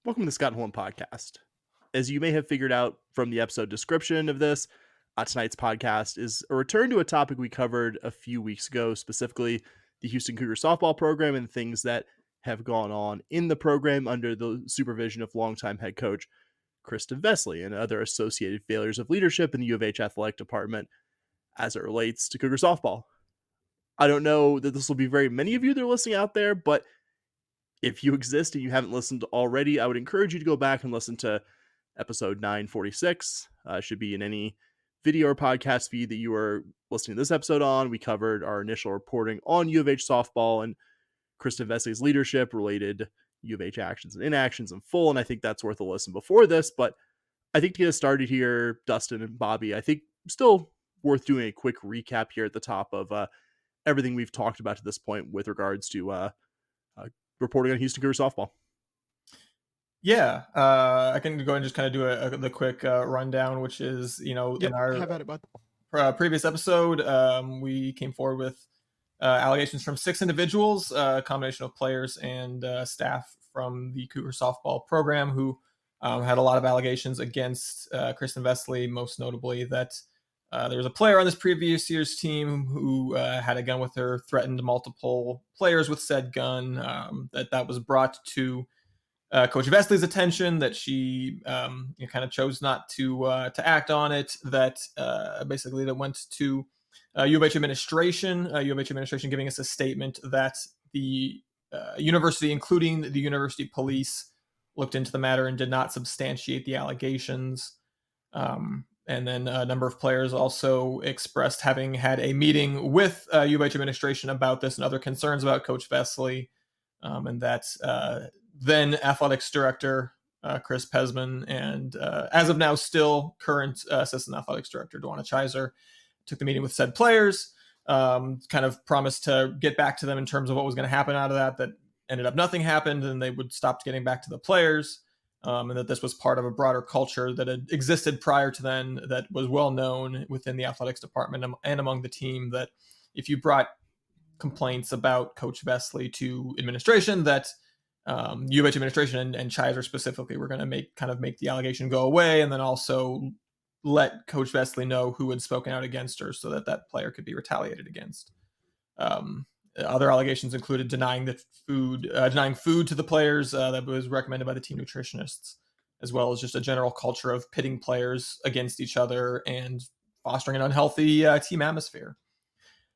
Welcome to the Scott and Holm podcast. As you may have figured out from the episode description of this, tonight's podcast is a return to a topic we covered a few weeks ago, specifically the Houston Cougar softball program and things that have gone on in the program under the supervision of longtime head coach Kristin Vesely and other associated failures of leadership in the U of H athletic department as it relates to Cougar softball. I don't know that this will be very many of you that are listening out there, but if you exist and you haven't listened already, I would encourage you to go back and listen to episode 946. Should be in any video or podcast feed that you are listening to this episode on. We covered our initial reporting on U of H softball and Kristin Vesely's leadership related U of H actions and inactions in full, and I think that's worth a listen before this. But I think to get us started here, Dustin and Bobby, I think still worth doing a quick recap here at the top of everything we've talked about to this point with regards to reporting on Houston Cougar softball. Yeah, I can go and just kind of do the quick rundown, which is, in our previous episode, we came forward with allegations from 6 individuals, a combination of players and staff from the Cougar softball program who had a lot of allegations against Kristin Vesely, most notably that there was a player on this previous year's team who had a gun with her, threatened multiple players with said gun, that was brought to Coach Vesely's attention, that she kind of chose not to act on it, that basically that went to U of H administration, giving us a statement that the university, including the university police, looked into the matter and did not substantiate the allegations. And then a number of players also expressed having had a meeting with U of H administration about this and other concerns about Coach Vesely, and that then athletics director Chris Pesman and as of now still current assistant athletics director Dwana Chiser took the meeting with said players, kind of promised to get back to them in terms of what was going to happen out of that ended up nothing happened, and they would stop getting back to the players. And that this was part of a broader culture that had existed prior to then that was well known within the athletics department and among the team, that if you brought complaints about Coach Vesely to administration, that U of H administration and Chiser specifically were going to make the allegation go away, and then also let Coach Vesely know who had spoken out against her so that player could be retaliated against. Other allegations included denying food to the players that was recommended by the team nutritionists, as well as just a general culture of pitting players against each other and fostering an unhealthy team atmosphere.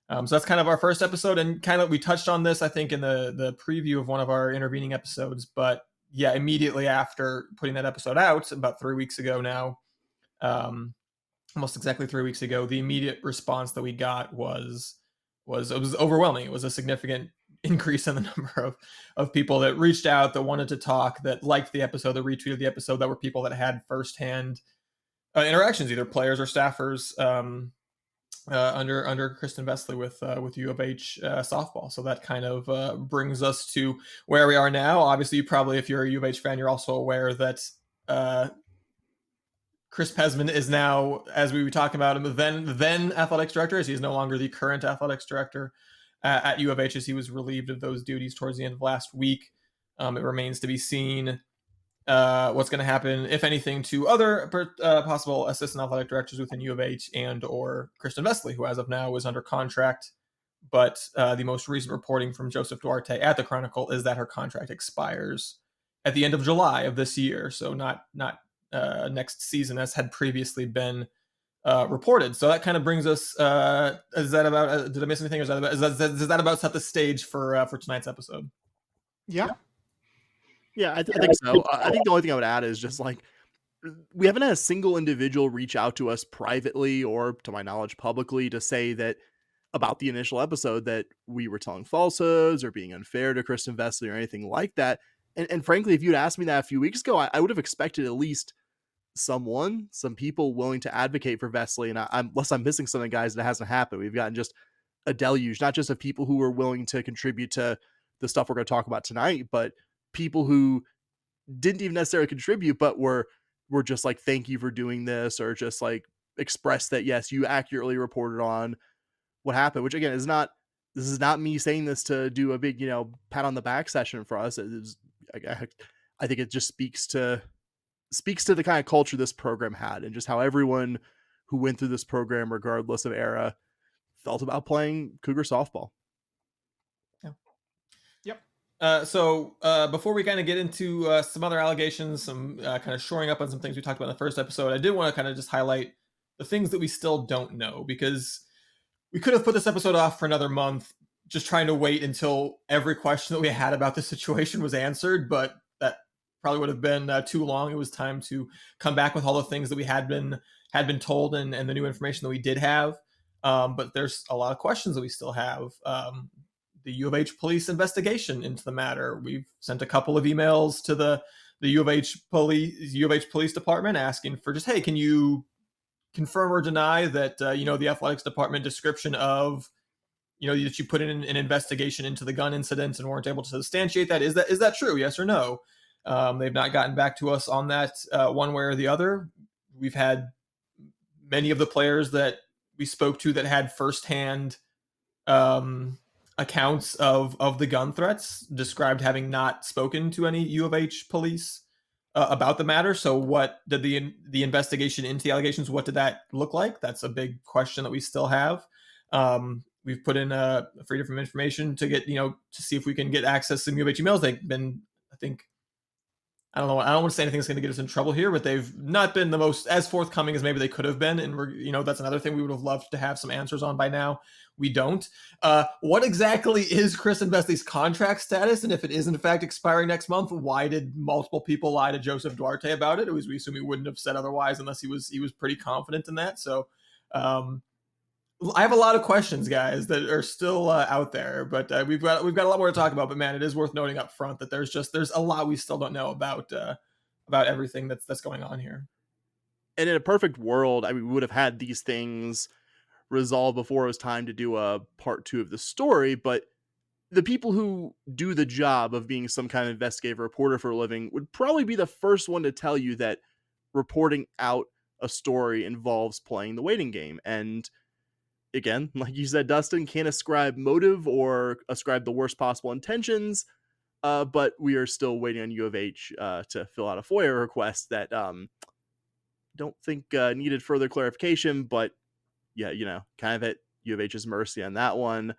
So that's kind of our first episode, and kind of we touched on this, I think, in the preview of one of our intervening episodes. But yeah, immediately after putting that episode out, about 3 weeks ago now, almost exactly 3 weeks ago, the immediate response that we got was overwhelming. It was a significant increase in the number of people that reached out, that wanted to talk, that liked the episode, that retweeted the episode, that were people that had firsthand interactions, either players or staffers, under Kristin Vesely with U of H softball. So that kind of brings us to where we are now. Obviously, you probably, if you're a U of H fan, you're also aware that Chris Pesman is now, as we were talking about him, then athletics director, as he is no longer the current athletics director at U of H, as he was relieved of those duties towards the end of last week. It remains to be seen what's going to happen, if anything, to other possible assistant athletic directors within U of H and or Kristin Vesely, who as of now is under contract. But the most recent reporting from Joseph Duarte at the Chronicle is that her contract expires at the end of July of this year. So not next season, as had previously been reported. So that kind of brings us. Is that about? Did I miss anything? Or does that about set the stage for tonight's episode? Yeah, I think so. I think the only thing I would add is just like, we haven't had a single individual reach out to us privately or, to my knowledge, publicly to say that about the initial episode that we were telling falsehoods or being unfair to Kristin Vesely or anything like that. And frankly, if you'd asked me that a few weeks ago, I would have expected at least some people willing to advocate for Vesely. And unless I'm missing something, guys, that hasn't happened. We've gotten just a deluge, not just of people who were willing to contribute to the stuff we're going to talk about tonight, but people who didn't even necessarily contribute, but were just like, thank you for doing this, or just like express that, yes, you accurately reported on what happened, which again this is not me saying this to do a big, pat on the back session for us. I think it just speaks to the kind of culture this program had, and just how everyone who went through this program, regardless of era, felt about playing Cougar softball. Yeah. Yep. So before we kind of get into some other allegations, some kind of shoring up on some things we talked about in the first episode, I did want to kind of just highlight the things that we still don't know, because we could have put this episode off for another month, just trying to wait until every question that we had about the situation was answered, but that probably would have been too long. It was time to come back with all the things that we had been told, and the new information that we did have. But there's a lot of questions that we still have. The U of H police investigation into the matter. We've sent a couple of emails to the U of H police department asking for just, hey, can you confirm or deny that the athletics department description of that you put in an investigation into the gun incident and weren't able to substantiate that. Is that true? Yes or no? They've not gotten back to us on that one way or the other. We've had many of the players that we spoke to that had firsthand accounts of the gun threats, described having not spoken to any U of H police about the matter. So what did the investigation into the allegations, what did that look like? That's a big question that we still have. We've put in Freedom from Information to get, to see if we can get access to U of H emails. They've been, I think, I don't know. I don't want to say anything that's going to get us in trouble here, but they've not been the most as forthcoming as maybe they could have been. And that's another thing we would have loved to have some answers on by now. We don't. What exactly is Kristin Vesely's contract status? And if it is in fact expiring next month, why did multiple people lie to Joseph Duarte about it? We assume he wouldn't have said otherwise unless he was pretty confident in that. So, I have a lot of questions, guys, that are still out there, but we've got a lot more to talk about. But man, it is worth noting up front that there's a lot we still don't know about everything that's going on here. And in a perfect world, we would have had these things resolved before it was time to do a part 2 of the story. But the people who do the job of being some kind of investigative reporter for a living would probably be the first one to tell you that reporting out a story involves playing the waiting game. And again, like you said, Dustin, can't ascribe motive or ascribe the worst possible intentions, but we are still waiting on U of H to fill out a FOIA request that don't think needed further clarification, but yeah, kind of at U of H's mercy on that one.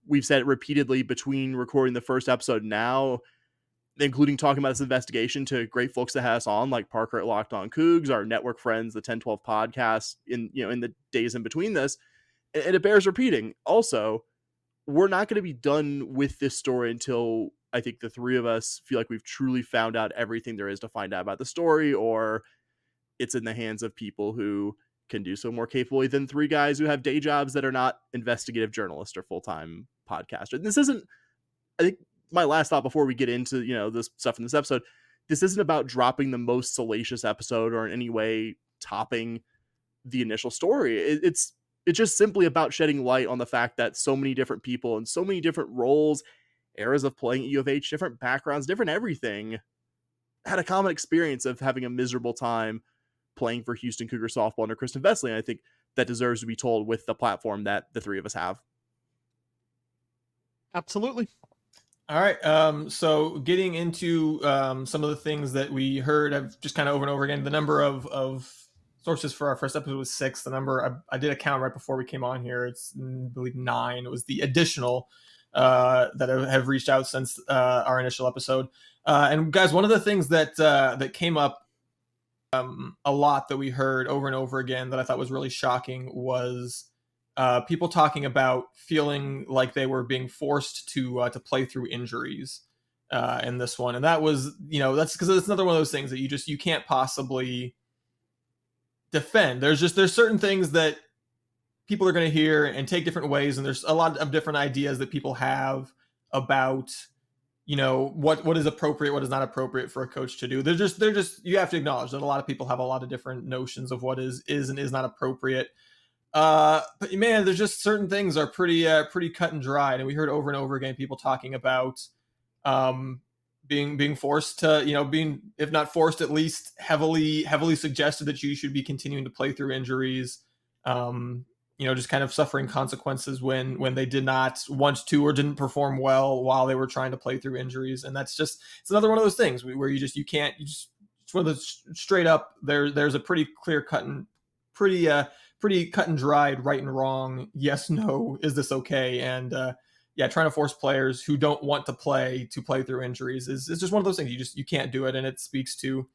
We've said it repeatedly between recording the first episode now, including talking about this investigation, to great folks that had us on, like Parker at Locked On Cougs, our network friends, the 1012 podcast, in the days in between this. And it bears repeating. Also, we're not going to be done with this story until I think the three of us feel like we've truly found out everything there is to find out about the story, or it's in the hands of people who can do so more capably than three guys who have day jobs that are not investigative journalists or full-time podcasters. This isn't, I think, my last thought before we get into this stuff in this episode. This isn't about dropping the most salacious episode or in any way topping the initial story. It's just simply about shedding light on the fact that so many different people and so many different roles, eras of playing at U of H, different backgrounds, different everything, had a common experience of having a miserable time playing for Houston Cougar softball under Kristin Vesely. And I think that deserves to be told with the platform that the three of us have. Absolutely. All right. So getting into some of the things that we heard, I've just kind of over and over again, the number of sources for our first episode was 6. The number, I did a count right before we came on here. It's, I believe, 9. It was the additional that have reached out since our initial episode. And guys, one of the things that came up a lot that we heard over and over again that I thought was really shocking was people talking about feeling like they were being forced to play through injuries in this one. And that was, that's because it's another one of those things that you can't possibly defend. There's certain things that people are going to hear and take different ways. And there's a lot of different ideas that people have about, what is appropriate, what is not appropriate for a coach to do. They're just, you have to acknowledge that a lot of people have a lot of different notions of what is and is not appropriate. But man, there's just certain things are pretty cut and dried. And we heard over and over again, people talking about, being forced to, being, if not forced, at least heavily suggested that you should be continuing to play through injuries. just kind of suffering consequences when they did not want to or didn't perform well while they were trying to play through injuries. And it's another one of those things where you can't, it's one of those straight up, there's a pretty clear cut and pretty cut and dried right and wrong, yes, no, is this okay? And trying to force players who don't want to play through injuries is just one of those things. You can't do it. And it speaks to,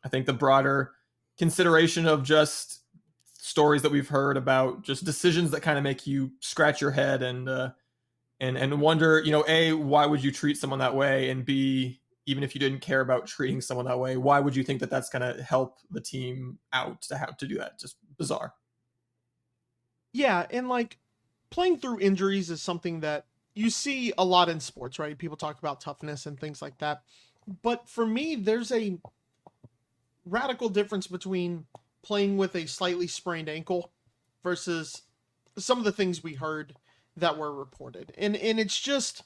I think, the broader consideration of just stories that we've heard about just decisions that kind of make you scratch your head and wonder, A, why would you treat someone that way? And B, even if you didn't care about treating someone that way, why would you think that that's going to help the team out to have to do that? Just bizarre. Yeah. And like playing through injuries is something that you see a lot in sports, right? People talk about toughness and things like that. But for me, there's a radical difference between playing with a slightly sprained ankle versus some of the things we heard that were reported. And it's just,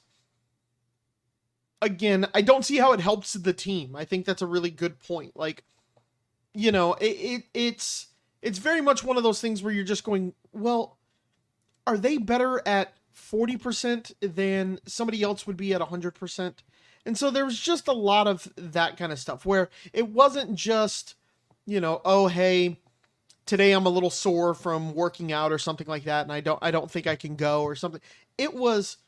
again, I don't see how it helps the team. I think that's a really good point. Like, it's very much one of those things where you're just going, well, are they better at 40% than somebody else would be at 100%? And so there was just a lot of that kind of stuff where it wasn't just, oh, hey, today I'm a little sore from working out or something like that, and I don't think I can go or something. It was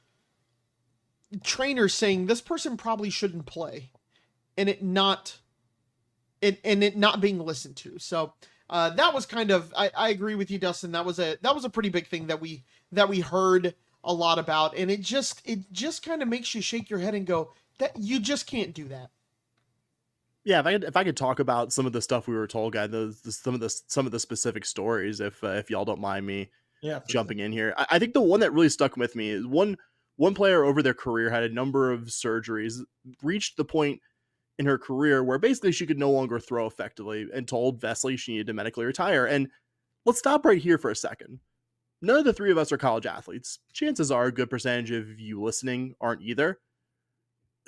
trainers saying this person probably shouldn't play, and it not being listened to. So that was kind of, I agree with you, Dustin. That was a pretty big thing that we heard a lot about, and it just kind of makes you shake your head and go, that you just can't do that. Yeah, if I could talk about some of the stuff we were told, guys, some of the specific stories, if y'all don't mind me jumping in here. I think the one that really stuck with me is one player over their career had a number of surgeries, reached the point in her career where basically she could no longer throw effectively, and told Vesely she needed to medically retire. And let's stop right here for a second. None of the three of us are college athletes. Chances are a good percentage of you listening aren't either.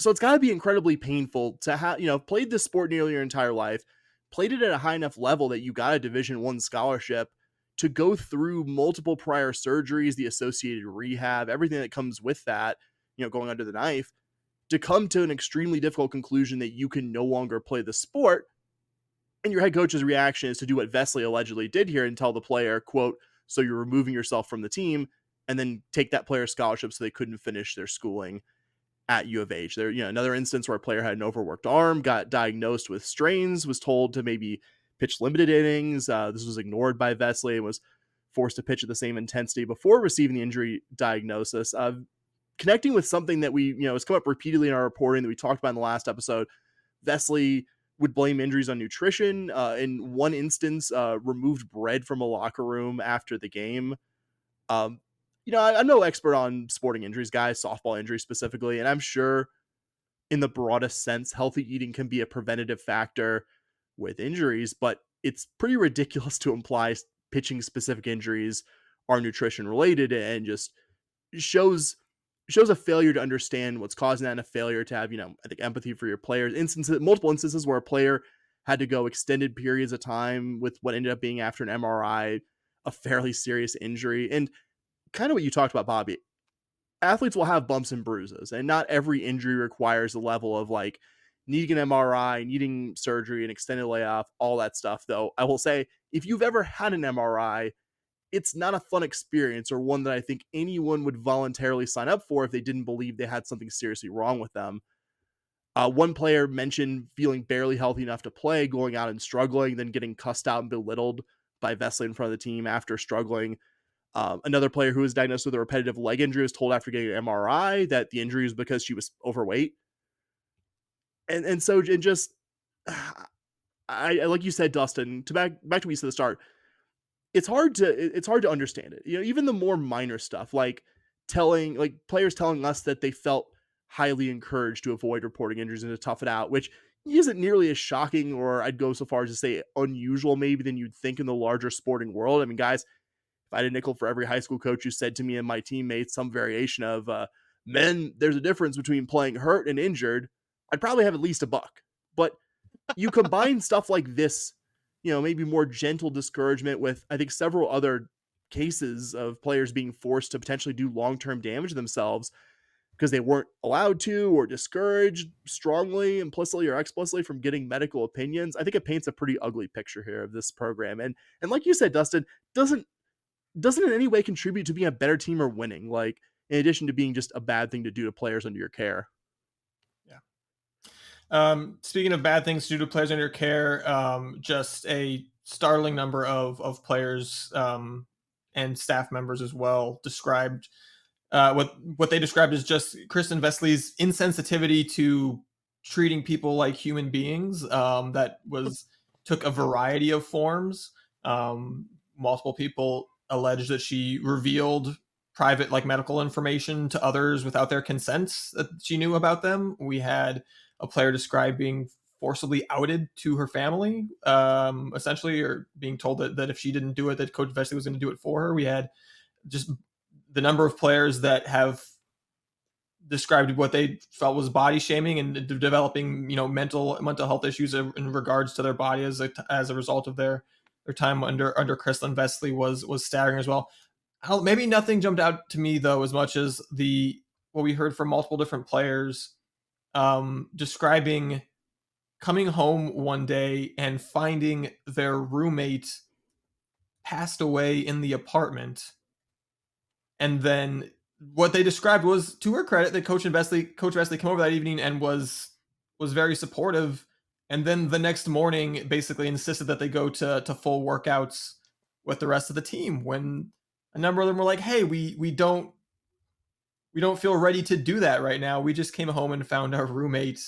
So it's got to be incredibly painful to have, played this sport nearly your entire life, played it at a high enough level that you got a Division I scholarship, to go through multiple prior surgeries, the associated rehab, everything that comes with that, going under the knife, to come to an extremely difficult conclusion that you can no longer play the sport. And your head coach's reaction is to do what Vesely allegedly did here and tell the player, quote, so you're removing yourself from the team, and then take that player's scholarship so they couldn't finish their schooling at U of H. There, another instance where a player had an overworked arm, got diagnosed with strains, was told to maybe pitch limited innings. This was ignored by Vesely and was forced to pitch at the same intensity before receiving the injury diagnosis. Connecting with something that has come up repeatedly in our reporting that we talked about in the last episode, Vesely would blame injuries on nutrition. In one instance, removed bread from a locker room after the game. I'm no expert on sporting injuries, guys, softball injuries specifically, and I'm sure in the broadest sense, healthy eating can be a preventative factor with injuries, but it's pretty ridiculous to imply pitching specific injuries are nutrition related, and just shows a failure to understand what's causing that, and a failure to have, I think, empathy for your players. Multiple instances where a player had to go extended periods of time with what ended up being, after an MRI, a fairly serious injury. And kind of what you talked about, Bobby, athletes will have bumps and bruises, and not every injury requires a level of like needing an MRI, needing surgery, an extended layoff, all that stuff. Though I will say, if you've ever had an MRI, it's not a fun experience, or one that I think anyone would voluntarily sign up for if they didn't believe they had something seriously wrong with them. One player mentioned feeling barely healthy enough to play, going out and struggling, then getting cussed out and belittled by Vesely in front of the team after struggling. Another player who was diagnosed with a repetitive leg injury was told after getting an MRI that the injury was because she was overweight. And so, and just, I like you said, Dustin, to back to what you said at the start, it's hard to understand it. Even the more minor stuff, like players telling us that they felt highly encouraged to avoid reporting injuries and to tough it out, which isn't nearly as shocking, or I'd go so far as to say unusual maybe, than you'd think in the larger sporting world. I mean, guys, if I had a nickel for every high school coach who said to me and my teammates some variation of, men, there's a difference between playing hurt and injured, I'd probably have at least $1. But you combine stuff like this, maybe more gentle discouragement with, I think, several other cases of players being forced to potentially do long-term damage to themselves because they weren't allowed to or discouraged strongly, implicitly or explicitly, from getting medical opinions. I think it paints a pretty ugly picture here of this program. And like you said, Dustin, doesn't in any way contribute to being a better team or winning, like in addition to being just a bad thing to do to players under your care. Speaking of bad things to do to players under your care, just a startling number of players and staff members as well described what they described as just Kristin Vesely's insensitivity to treating people like human beings. That took a variety of forms. Multiple people alleged that she revealed private medical information to others without their consent that she knew about them. We had a player described being forcibly outed to her family, essentially, or being told that if she didn't do it, that Coach Vesely was going to do it for her. We had just the number of players that have described what they felt was body shaming and developing, mental health issues in regards to their body as a result of their time under Kristin Vesely was staggering as well. Maybe nothing jumped out to me though as much as what we heard from multiple different players describing coming home one day and finding their roommate passed away in the apartment. And then what they described was, to her credit, that Coach Vesely came over that evening and was very supportive. And then the next morning basically insisted that they go to full workouts with the rest of the team, when a number of them were like, hey, we don't feel ready to do that right now. We just came home and found our roommate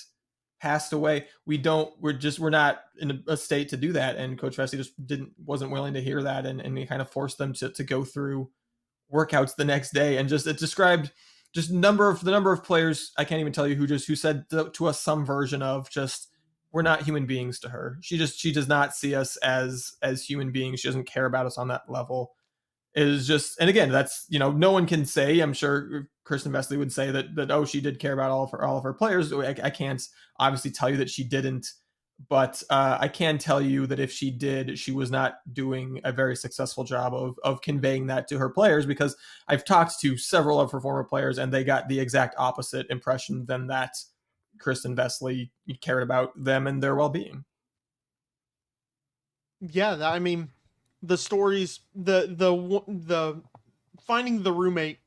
passed away. We're not in a state to do that. And Coach Vesely just wasn't willing to hear that. And he kind of forced them to go through workouts the next day. And it described just the number of players. I can't even tell you who said to us some version of just, we're not human beings to her. She does not see us as human beings. She doesn't care about us on that level. It is just, and again, that's, no one can say, I'm sure Kristin Vesely would say that, oh, she did care about all of her players. I can't obviously tell you that she didn't, but I can tell you that if she did, she was not doing a very successful job of conveying that to her players, because I've talked to several of her former players and they got the exact opposite impression than that Kristin Vesely cared about them and their well-being. Yeah, I mean, the stories, the finding the roommate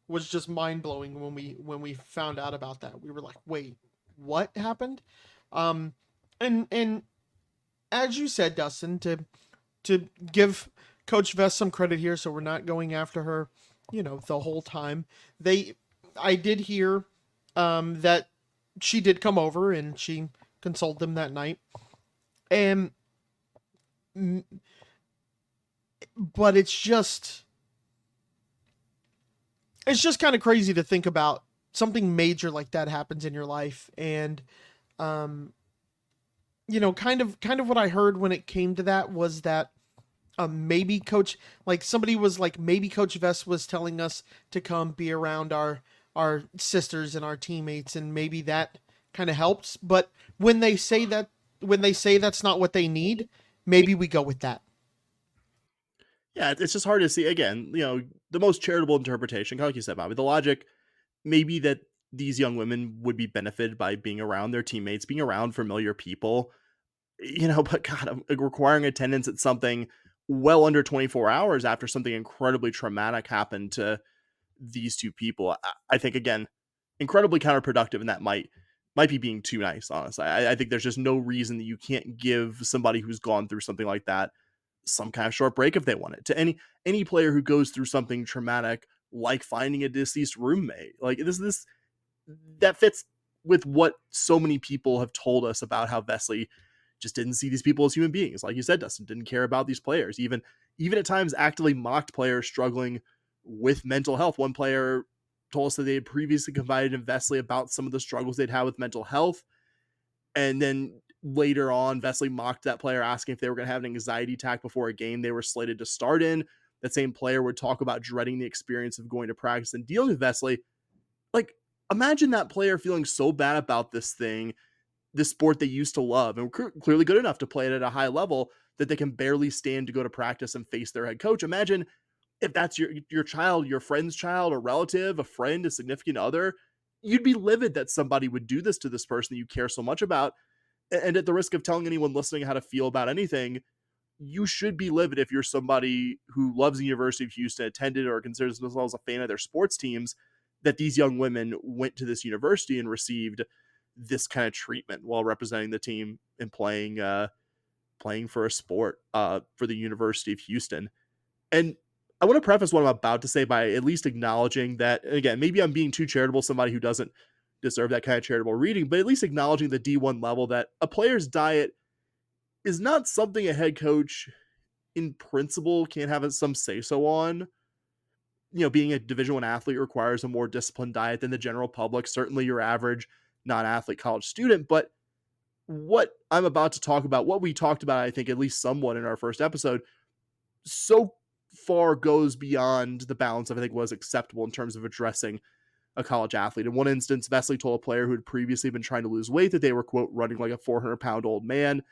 was just mind-blowing when we found out about that. We were like, wait, what happened? And as you said, Dustin, to give Coach Vest some credit here, so we're not going after her, the whole time. I did hear that she did come over and she consoled them that night. But it's just kind of crazy to think about something major like that happens in your life. And, kind of what I heard when it came to that was that, maybe somebody was like, maybe Coach Vest was telling us to come be around our sisters and our teammates, and maybe that kind of helps. But when they say that's not what they need, maybe we go with that. Yeah, it's just hard to see. Again, the most charitable interpretation, like you said, Bobby, the logic, maybe that these young women would be benefited by being around their teammates, being around familiar people, but God, requiring attendance at something well under 24 hours after something incredibly traumatic happened to these two people, I think, again, incredibly counterproductive, and that might be being too nice, honestly. I think there's just no reason that you can't give somebody who's gone through something like that some kind of short break if they want it. To any player who goes through something traumatic, like finding a deceased roommate, like this that fits with what so many people have told us about how Vesely just didn't see these people as human beings. Like you said, Dustin, didn't care about these players, even at times actively mocked players struggling with mental health. One player told us that they had previously confided in Vesely about some of the struggles they'd had with mental health. And then later on, Vesely mocked that player, asking if they were going to have an anxiety attack before a game they were slated to start in. That same player would talk about dreading the experience of going to practice and dealing with Vesely. Like, imagine that player feeling so bad about this sport they used to love and were clearly good enough to play it at a high level that they can barely stand to go to practice and face their head coach. Imagine if that's your child, your friend's child, a relative, a friend, a significant other, you'd be livid that somebody would do this to this person that you care so much about. And at the risk of telling anyone listening how to feel about anything, you should be livid if you're somebody who loves the University of Houston, attended or considers themselves a fan of their sports teams, that these young women went to this university and received this kind of treatment while representing the team and playing for a sport for the University of Houston. And I want to preface what I'm about to say by at least acknowledging that, again, maybe I'm being too charitable, somebody who doesn't deserve that kind of charitable reading, but at least acknowledging the D1 level, that a player's diet is not something a head coach in principle can't have some say-so on. Being a Division I athlete requires a more disciplined diet than the general public, certainly your average non-athlete college student. But what I'm about to talk about, what we talked about, I think at least somewhat in our first episode, so far goes beyond the balance of I think was acceptable in terms of addressing a college athlete. In one instance, Vesely told a player who had previously been trying to lose weight that they were, quote, running like a 400-pound old man.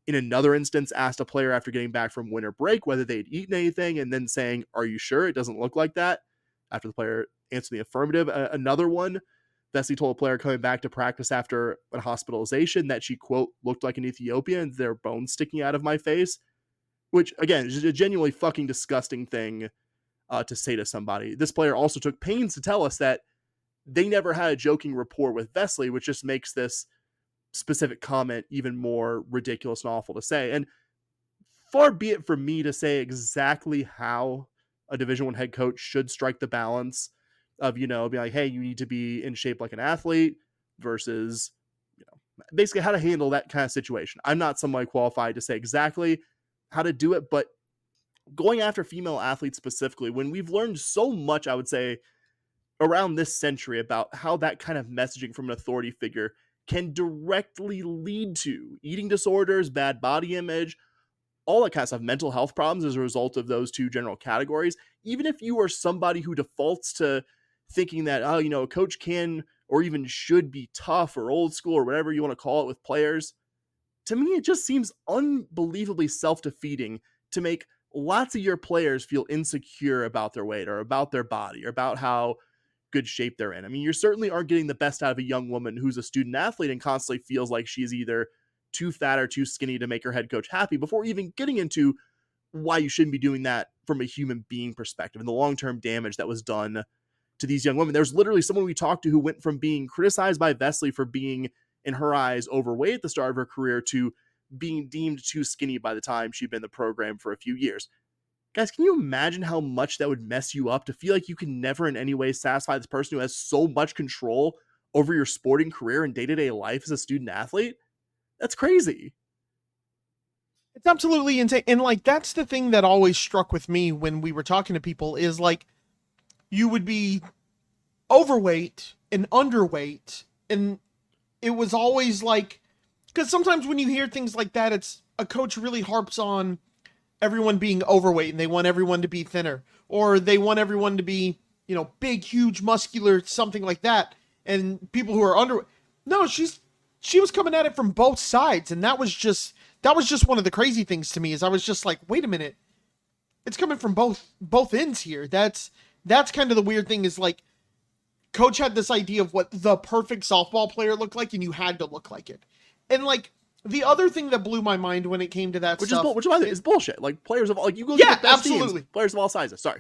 In another instance, asked a player after getting back from winter break whether they'd eaten anything, and then saying, "Are you sure? It doesn't look like that," after the player answered the affirmative. Another one, Vesely told a player coming back to practice after a hospitalization that she, quote, "looked like an Ethiopian, and there are bones sticking out of my face," which, again, is a genuinely fucking disgusting thing to say to somebody. This player also took pains to tell us that they never had a joking rapport with Vesely, which just makes this specific comment even more ridiculous and awful to say. And far be it from me to say exactly how a Division I head coach should strike the balance of, be like, hey, you need to be in shape like an athlete versus, basically how to handle that kind of situation. I'm not somebody qualified to say exactly how to do it, but going after female athletes specifically, when we've learned so much, I would say, around this century about how that kind of messaging from an authority figure can directly lead to eating disorders, bad body image, all that kind of stuff, mental health problems as a result of those two general categories. Even if you are somebody who defaults to thinking that, a coach can or even should be tough or old school or whatever you want to call it with players, to me, it just seems unbelievably self-defeating to make lots of your players feel insecure about their weight or about their body or about how good shape they're in. I mean, you certainly aren't getting the best out of a young woman who's a student athlete and constantly feels like she's either too fat or too skinny to make her head coach happy, before even getting into why you shouldn't be doing that from a human being perspective and the long-term damage that was done to these young women. There's literally someone we talked to who went from being criticized by Vesely for being, in her eyes, overweight at the start of her career to being deemed too skinny by the time she'd been in the program for a few years. Guys, can you imagine how much that would mess you up to feel like you can never in any way satisfy this person who has so much control over your sporting career and day-to-day life as a student athlete? That's crazy. It's absolutely insane. And that's the thing that always struck with me when we were talking to people is you would be overweight and underweight. And it was always because sometimes when you hear things like that, it's a coach really harps on everyone being overweight and they want everyone to be thinner, or they want everyone to be, big, huge, muscular, something like that. And people who are underweight. No, she was coming at it from both sides. And that was just one of the crazy things to me is I was just like, wait a minute. It's coming from both ends here. That's kind of the weird thing is coach had this idea of what the perfect softball player looked like and you had to look like it. And the other thing that blew my mind when it came to that stuff... Which is bullshit. Players of all... you go yeah, absolutely. Teams, players of all sizes. Sorry.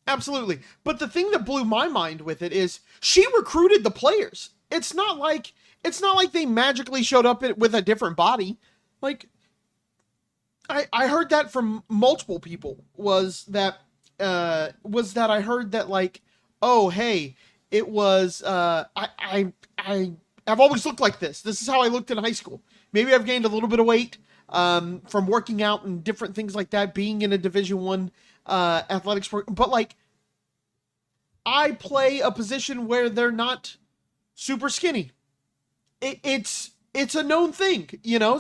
Absolutely. But the thing that blew my mind with it is she recruited the players. It's not like they magically showed up with a different body. I heard that from multiple people was that I heard that oh, hey, it was... I've always looked like this. This is how I looked in high school. Maybe I've gained a little bit of weight from working out and different things like that, being in a Division I athletic sport. But I play a position where they're not super skinny. It's a known thing,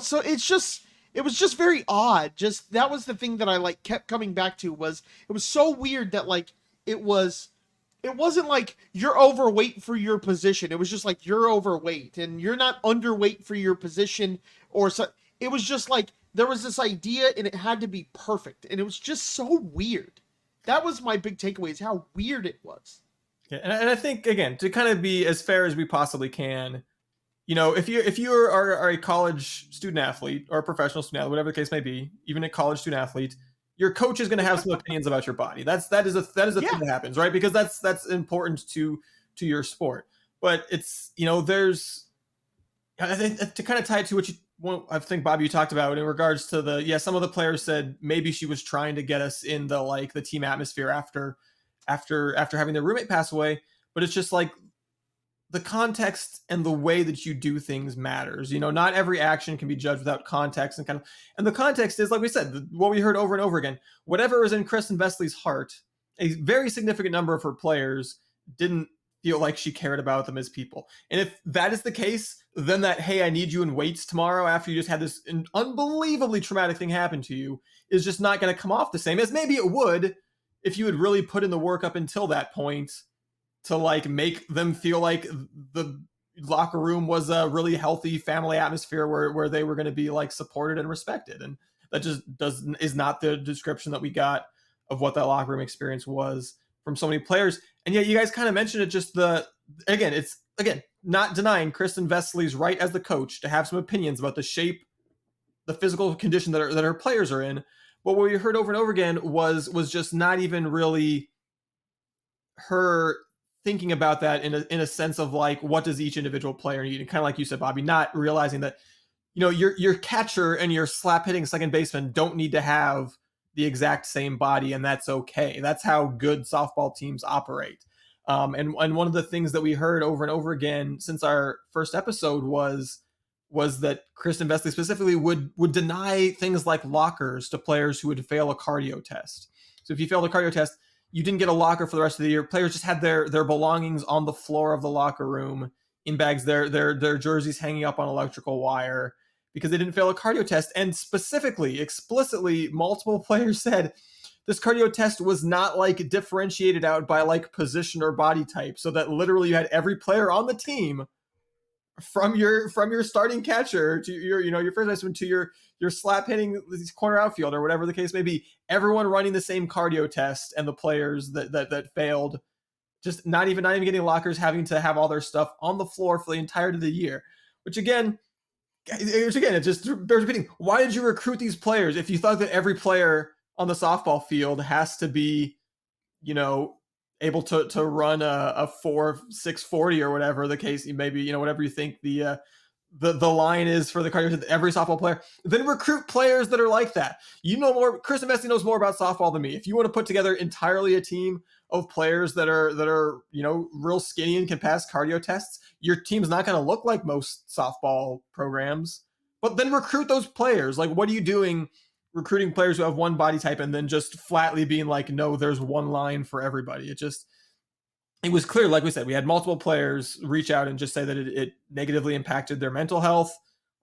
So it was just very odd. Just that was the thing that I kept coming back to was it was so weird that it wasn't like you're overweight for your position. It was just you're overweight and you're not underweight for your position or so. It was just there was this idea and it had to be perfect. And it was just so weird. That was my big takeaway, is how weird it was. Yeah, and I think, again, to kind of be as fair as we possibly can, if you are a college student athlete or a professional student athlete, whatever the case may be, even a college student athlete, your coach is going to have some opinions about your body. That is a thing that happens, right? Because that's important to your sport. But it's, there's, I think, to kind of tie it to I think, Bobby, you talked about in regards to some of the players said maybe she was trying to get us in the team atmosphere after having their roommate pass away. But it's just like, the context and the way that you do things matters. Not every action can be judged without context, and the context is, like we said, what we heard over and over again. Whatever is in Kristin Vesely's heart, a very significant number of her players didn't feel like she cared about them as people. And if that is the case, then that, hey, I need you in weights tomorrow after you just had this unbelievably traumatic thing happen to you, is just not going to come off the same as maybe it would if you had really put in the work up until that point to make them feel like the locker room was a really healthy family atmosphere where they were going to be supported and respected. And that just is not the description that we got of what that locker room experience was from so many players. And yet you guys kind of mentioned it, just it's not denying Kristin Vesely's right as the coach to have some opinions about the shape, the physical condition that her players are in. But what we heard over and over again was just not even really her thinking about that in a sense of what does each individual player need, and kind of like you said, Bobby, not realizing that your catcher and your slap hitting second baseman don't need to have the exact same body, and that's okay. That's how good softball teams operate. And one of the things that we heard over and over again since our first episode was that Kristin Vesely specifically would deny things like lockers to players who would fail a cardio test. So if you failed a cardio test, you didn't get a locker for the rest of the year. Players just had their belongings on the floor of the locker room in bags, their jerseys hanging up on electrical wire, because they didn't fail a cardio test. And specifically, explicitly, multiple players said this cardio test was not differentiated out by position or body type, so that literally you had every player on the team, from your starting catcher to your first baseman to your slap hitting corner outfield or whatever the case may be, everyone running the same cardio test, and the players that failed just not even getting lockers, having to have all their stuff on the floor for the entirety of the year. Which again, it just bears repeating. Why did you recruit these players if you thought that every player on the softball field has to be, able to run a 4.640 or whatever the case may be, whatever you think the line is for the cardio, every softball player, then recruit players that are like that. More. Kristin Vesely knows more about softball than me. If you want to put together entirely a team of players that are real skinny and can pass cardio tests, your team's not going to look like most softball programs. But then recruit those players. What are you doing recruiting players who have one body type and then just flatly being no, there's one line for everybody? It was clear, like we said, we had multiple players reach out and just say that it negatively impacted their mental health.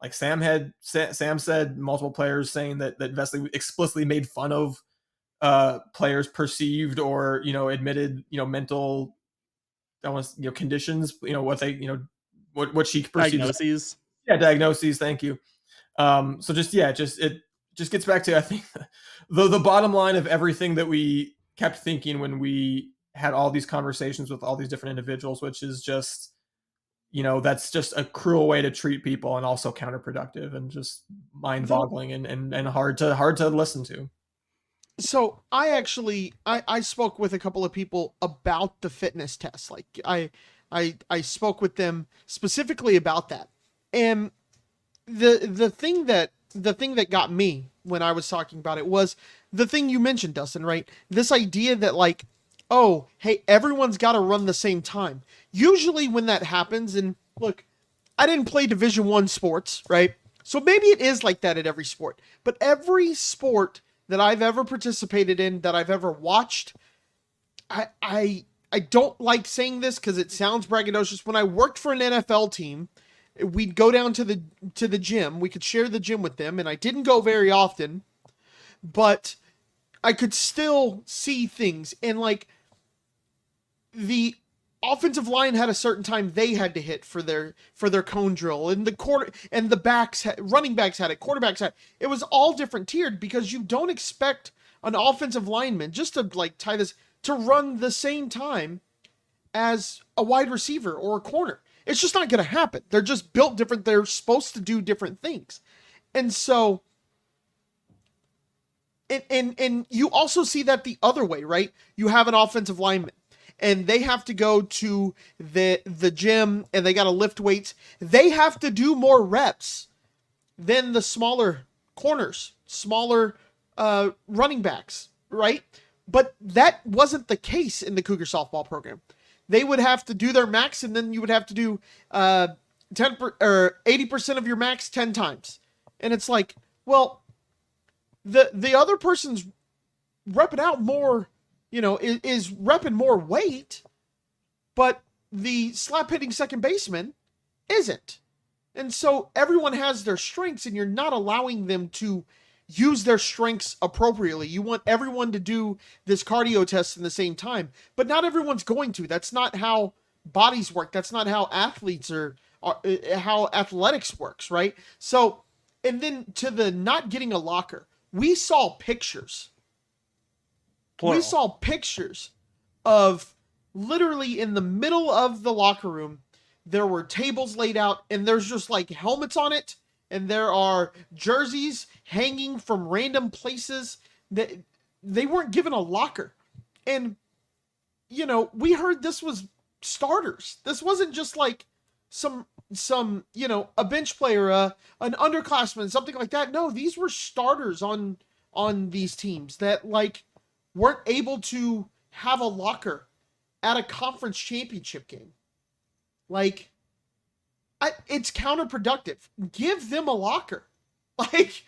Like Sam said, multiple players saying that Vesely explicitly made fun of players' perceived or admitted mental conditions, what they what she perceives. Diagnoses. Yeah, diagnoses. Thank you. It just gets back to, I think, the bottom line of everything that we kept thinking when we had all these conversations with all these different individuals, which is just, that's just a cruel way to treat people, and also counterproductive and just mind-boggling and hard to listen to. So I spoke with a couple of people about the fitness test. I spoke with them specifically about that. And the thing that got me when I was talking about it was the thing you mentioned, Dustin, right? This idea that oh, hey, everyone's got to run the same time. Usually when that happens, and look, I didn't play Division I sports, right? So maybe it is like that at every sport. But every sport that I've ever participated in, that I've ever watched, I don't like saying this because it sounds braggadocious. When I worked for an NFL team, we'd go down to the gym. We could share the gym with them, and I didn't go very often, but I could still see things. And the offensive line had a certain time they had to hit for their cone drill, and the running backs had it, quarterbacks had it. It was all different tiered because you don't expect an offensive lineman, just to like tie this, to run the same time as a wide receiver or a corner. It's just not going to happen. They're just built different. They're supposed to do different things. And so, and you also see that the other way, right? You have an offensive lineman and they have to go to the gym and they got to lift weights. They have to do more reps than the smaller corners, smaller running backs, right? But that wasn't the case in the Cougar softball program. They would have to do their max, and then you would have to do 80% of your max 10 times. And it's like, well, the other person's repping out more, is repping more weight, but the slap hitting second baseman isn't. And so everyone has their strengths, and you're not allowing them to use their strengths appropriately. You want everyone to do this cardio test in the same time, but not everyone's going to. That's not how bodies work. That's not how athletes are how athletics works, right? So, and then to the not getting a locker, we saw pictures. Plural. We saw pictures of literally in the middle of the locker room, there were tables laid out and there's just like helmets on it. And there are jerseys hanging from random places that they weren't given a locker. And, we heard this was starters. This wasn't just like some a bench player, an underclassman, something like that. No, these were starters on these teams that like weren't able to have a locker at a conference championship game. Like, it's counterproductive. Give them a locker. Like,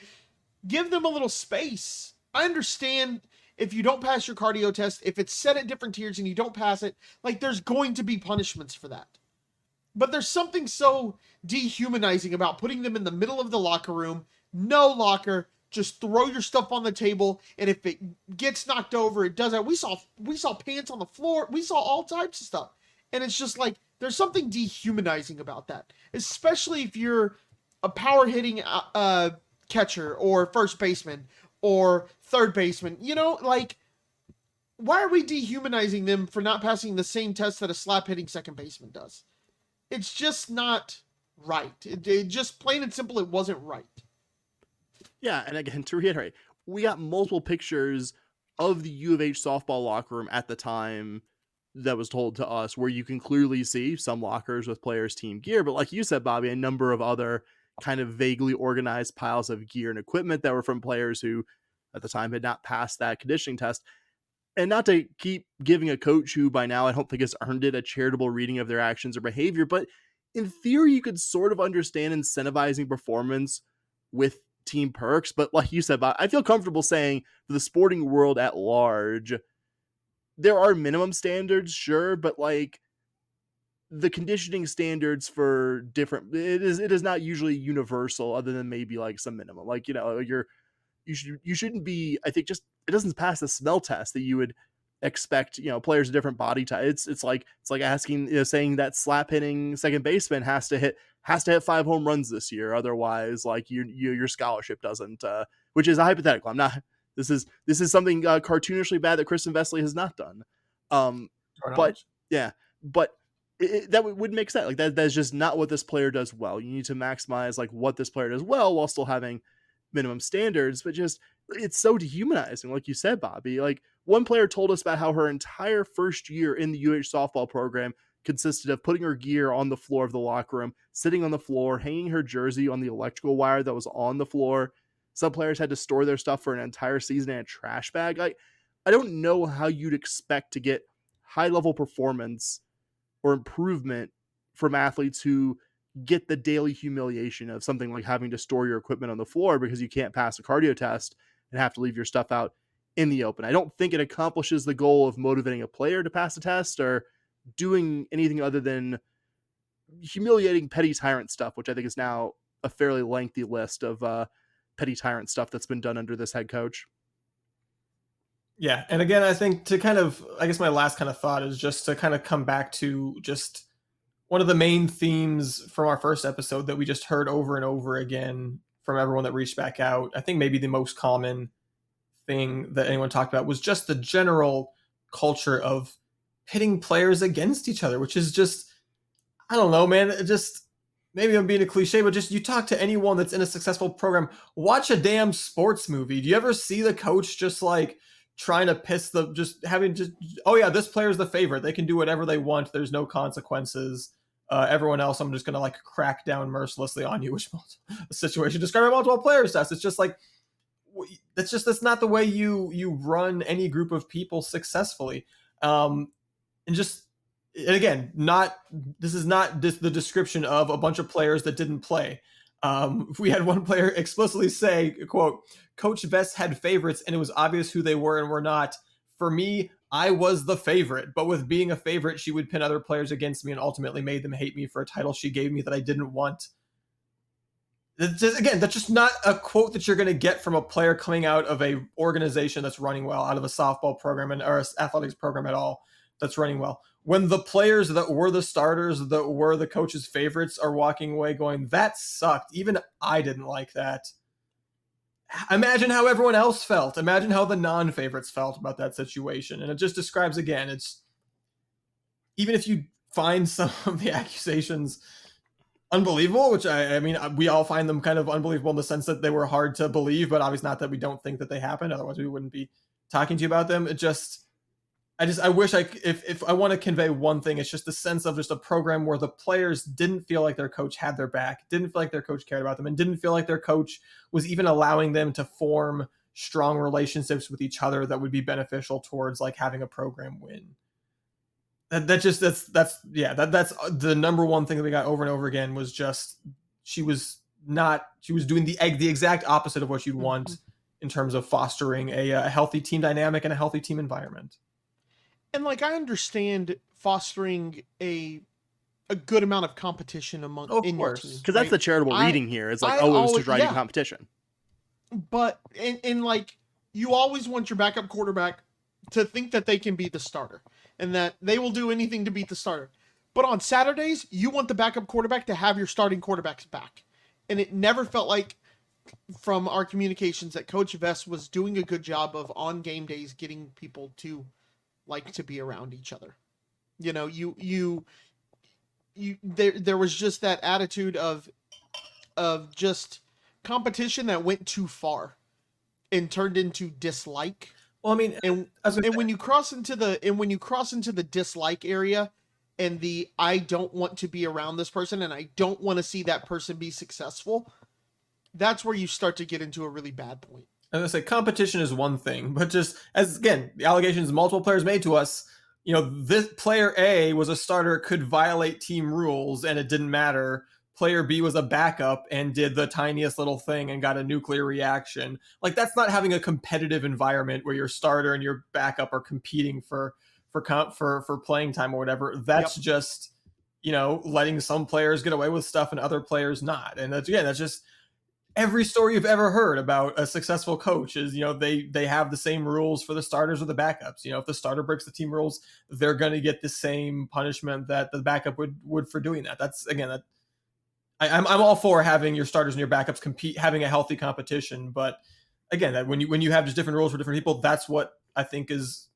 give them a little space. I understand if you don't pass your cardio test, if it's set at different tiers and you don't pass it, like, there's going to be punishments for that. But there's something so dehumanizing about putting them in the middle of the locker room, no locker, just throw your stuff on the table, and if it gets knocked over, it does that. We saw pants on the floor. We saw all types of stuff. And it's just like, there's something dehumanizing about that, especially if you're a power hitting catcher or first baseman or third baseman. Like, why are we dehumanizing them for not passing the same test that a slap hitting second baseman does? It's just not right. It just plain and simple, it wasn't right. Yeah, and again, to reiterate, we got multiple pictures of the U of H softball locker room at the time that was told to us, where you can clearly see some lockers with players' team gear, but like you said, Bobby, a number of other kind of vaguely organized piles of gear and equipment that were from players who at the time had not passed that conditioning test. And not to keep giving a coach who by now I don't think has earned it a charitable reading of their actions or behavior, but in theory you could sort of understand incentivizing performance with team perks. But like you said, Bob, I feel comfortable saying for the sporting world at large, there are minimum standards, sure, but like the conditioning standards for different, it is not usually universal, other than maybe like some minimum. Like, you shouldn't be, I think, just it doesn't pass the smell test that you would expect, players of different body types. It's like asking, saying that slap hitting second baseman has to hit 5 home runs this year, otherwise like your scholarship doesn't, which is a hypothetical. I'm not. This is something cartoonishly bad that Kristin Vesely has not done. But that would make sense. Like that's just not what this player does well. You need to maximize like what this player does well while still having minimum standards. But just it's so dehumanizing, like you said, Bobby. Like one player told us about how her entire first year in the UH softball program consisted of putting her gear on the floor of the locker room, sitting on the floor, hanging her jersey on the electrical wire that was on the floor. Some players had to store their stuff for an entire season in a trash bag. Like, I don't know how you'd expect to get high-level performance or improvement from athletes who get the daily humiliation of something like having to store your equipment on the floor because you can't pass a cardio test and have to leave your stuff out in the open. I don't think it accomplishes the goal of motivating a player to pass a test or doing anything other than humiliating petty tyrant stuff, which I think is now a fairly lengthy list of petty tyrant stuff that's been done under this head coach. Yeah. And again, I think to kind of, I guess my last kind of thought is just to kind of come back to just one of the main themes from our first episode that we just heard over and over again from everyone that reached back out. I think maybe the most common thing that anyone talked about was just the general culture of pitting players against each other, which is just, I don't know, man. It just, maybe I'm being a cliche, but just you talk to anyone that's in a successful program, watch a damn sports movie. Do you ever see the coach just like trying to piss oh yeah, this player's the favorite. They can do whatever they want. There's no consequences. Everyone else, I'm just going to like crack down mercilessly on you, which a situation describing multiple players does. It's just like, that's not the way you run any group of people successfully. And again, this is not the description of a bunch of players that didn't play. We had one player explicitly say, quote, "Coach Vest had favorites and it was obvious who they were and were not. For me, I was the favorite, but with being a favorite, she would pin other players against me and ultimately made them hate me for a title she gave me that I didn't want." Again, that's just not a quote that you're going to get from a player coming out of a organization that's running well, out of a softball program or an athletics program at all that's running well. When the players that were the starters, that were the coach's favorites, are walking away going, "That sucked. Even I didn't like that." Imagine how everyone else felt. Imagine how the non-favorites felt about that situation. And it just describes, again, it's, even if you find some of the accusations unbelievable, which I mean, we all find them kind of unbelievable in the sense that they were hard to believe, but obviously not that we don't think that they happened. Otherwise we wouldn't be talking to you about them. I wish if I want to convey one thing, it's just the sense of just a program where the players didn't feel like their coach had their back, didn't feel like their coach cared about them, and didn't feel like their coach was even allowing them to form strong relationships with each other that would be beneficial towards like having a program win. That's the number one thing that we got over and over again was just she was doing the exact opposite of what you'd want in terms of fostering a healthy team dynamic and a healthy team environment. And like, I understand fostering a good amount of competition in your team, because that's the charitable reading here. It's like, it was to drive competition. But in like, you always want your backup quarterback to think that they can beat the starter and that they will do anything to beat the starter. But on Saturdays, you want the backup quarterback to have your starting quarterback's back. And it never felt like, from our communications, that Coach Vest was doing a good job of on game days getting people to like to be around each other. You know, there was just that attitude of just competition that went too far and turned into dislike. Well, I mean, and when you cross into the dislike area and I don't want to be around this person and I don't want to see that person be successful, that's where you start to get into a really bad point. As I say, competition is one thing, but just as, again, the allegations multiple players made to us, you know, this player A was a starter, could violate team rules and it didn't matter. Player B was a backup and did the tiniest little thing and got a nuclear reaction. Like, that's not having a competitive environment where your starter and your backup are competing for playing time or whatever. That's just, you know, letting some players get away with stuff and other players not. And that's just every story you've ever heard about a successful coach is, you know, they have the same rules for the starters or the backups. You know, if the starter breaks the team rules, they're going to get the same punishment that the backup would for doing that. That's, again, I'm all for having your starters and your backups compete, having a healthy competition. But again, that when you have just different rules for different people, that's what I think is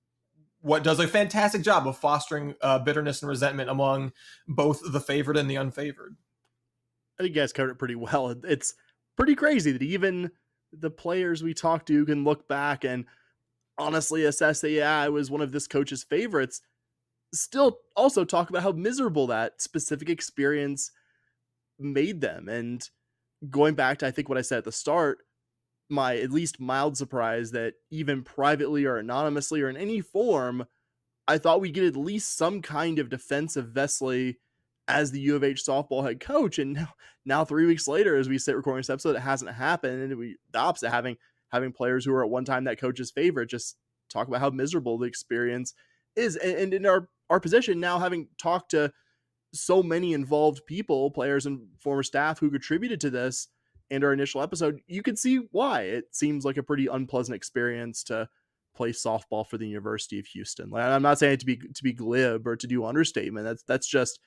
what does a fantastic job of fostering bitterness and resentment among both the favored and the unfavored. I think you guys covered it pretty well. It's pretty crazy that even the players we talk to can look back and honestly assess that, yeah, I was one of this coach's favorites, still also talk about how miserable that specific experience made them. And going back to, I think, what I said at the start, my at least mild surprise that even privately or anonymously or in any form, I thought we'd get at least some kind of defense of Vesely as the U of H softball head coach. And now 3 weeks later, as we sit recording this episode, it hasn't happened. And the opposite, having players who were at one time that coach's favorite just talk about how miserable the experience is. And in our position now, having talked to so many involved people, players and former staff who contributed to this and our initial episode, you can see why it seems like a pretty unpleasant experience to play softball for the University of Houston. Like, I'm not saying it to be glib or to do understatement. That's just,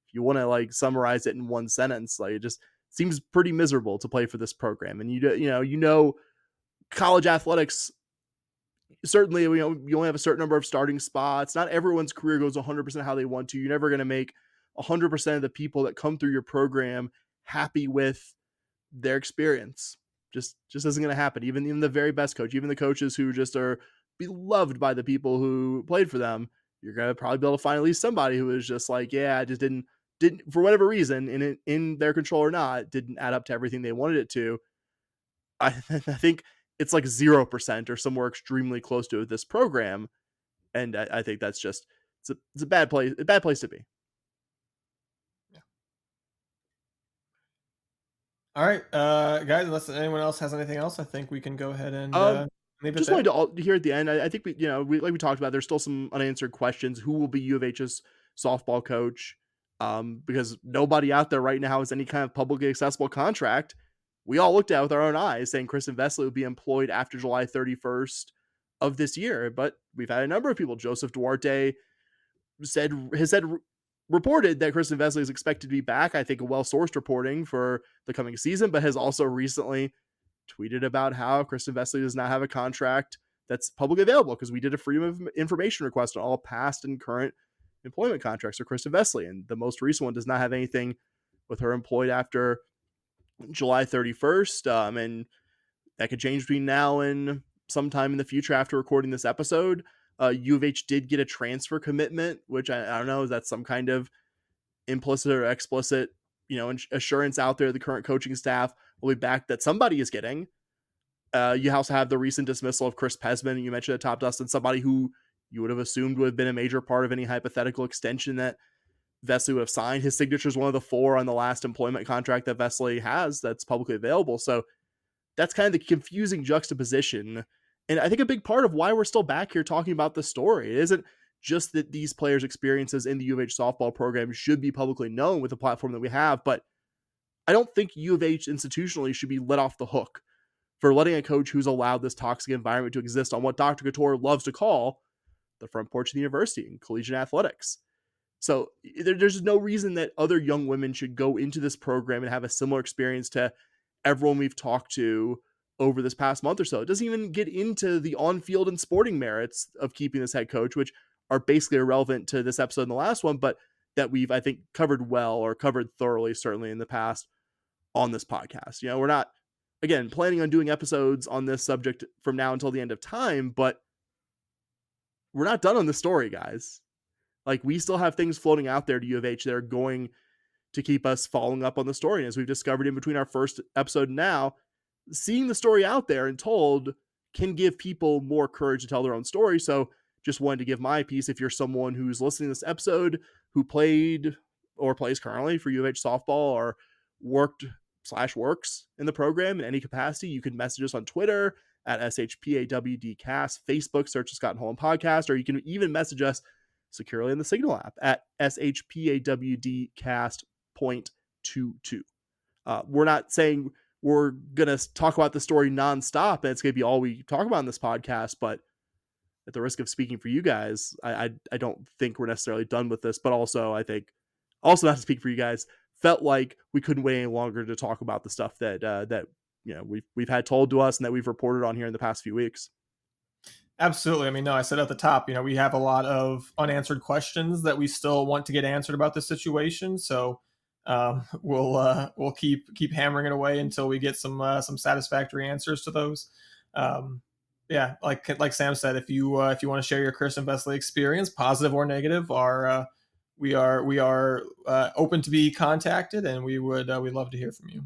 if you want to like summarize it in one sentence, like, it just seems pretty miserable to play for this program. And you know, college athletics certainly, you only have a certain number of starting spots. Not everyone's career goes 100% how they want to. You're never going to make 100% of the people that come through your program happy with their experience. Just isn't going to happen. Even the very best coach, even the coaches who just are beloved by the people who played for them, you're going to probably be able to find at least somebody who is just like, yeah, I just didn't for whatever reason, in their control or not, didn't add up to everything they wanted it to. I think it's like 0% or somewhere extremely close to this program, and I think that's just it's a bad place to be. Yeah. All right, guys. Unless anyone else has anything else, I think we can go ahead and leave it just there. wanted to hear at the end. I think we like we talked about. There's still some unanswered questions. Who will be U of H's softball coach? Because nobody out there right now has any kind of publicly accessible contract. We all looked at it with our own eyes, saying Kristin Vesely would be employed after July 31st of this year. But we've had a number of people. Joseph Duarte reported that Kristin Vesely is expected to be back. I think a well-sourced reporting for the coming season, but has also recently tweeted about how Kristin Vesely does not have a contract that's publicly available because we did a freedom of information request on all past and current employment contracts for Kristin Vesely, and the most recent one does not have anything with her employed after July 31st, and that could change between now and sometime in the future after recording this episode. U of H did get a transfer commitment, which I don't know, is that some kind of implicit or explicit, assurance out there the current coaching staff will be back that somebody is getting. You also have the recent dismissal of Chris Pesman, you mentioned at Top Dust, and somebody who you would have assumed would have been a major part of any hypothetical extension that Vesely would have signed. His signature is one of the 4 on the last employment contract that Vesely has that's publicly available. So that's kind of the confusing juxtaposition. And I think a big part of why we're still back here talking about the story, it isn't just that these players' experiences in the U of H softball program should be publicly known with the platform that we have, but I don't think U of H institutionally should be let off the hook for letting a coach who's allowed this toxic environment to exist on what Dr. Couture loves to call the front porch of the university in collegiate athletics. So there's no reason that other young women should go into this program and have a similar experience to everyone we've talked to over this past month or so. It doesn't even get into the on-field and sporting merits of keeping this head coach, which are basically irrelevant to this episode and the last one, but that we've, I think, covered thoroughly, certainly in the past on this podcast. We're not, again, planning on doing episodes on this subject from now until the end of time, but we're not done on the story, guys. Like, we still have things floating out there to U of H that are going to keep us following up on the story. And as we've discovered in between our first episode and now, seeing the story out there and told can give people more courage to tell their own story. So just wanted to give my piece. If you're someone who's listening to this episode who played or plays currently for U of H softball or worked/works in the program in any capacity, you can message us on Twitter at SHPAWDcast, Facebook, search the Scott and Holland podcast, or you can even message us securely in the Signal app at SHPAWDcast.22. We're not saying we're going to talk about the story nonstop and it's going to be all we talk about in this podcast, but at the risk of speaking for you guys, I don't think we're necessarily done with this, but also I think, also not to speak for you guys, felt like we couldn't wait any longer to talk about the stuff that we've had told to us and that we've reported on here in the past few weeks. Absolutely. I mean, no, I said at the top, we have a lot of unanswered questions that we still want to get answered about the situation. So we'll keep hammering it away until we get some satisfactory answers to those. Yeah, like Sam said, if you want to share your Kristin Vesely experience, positive or negative, we are open to be contacted, and we'd love to hear from you.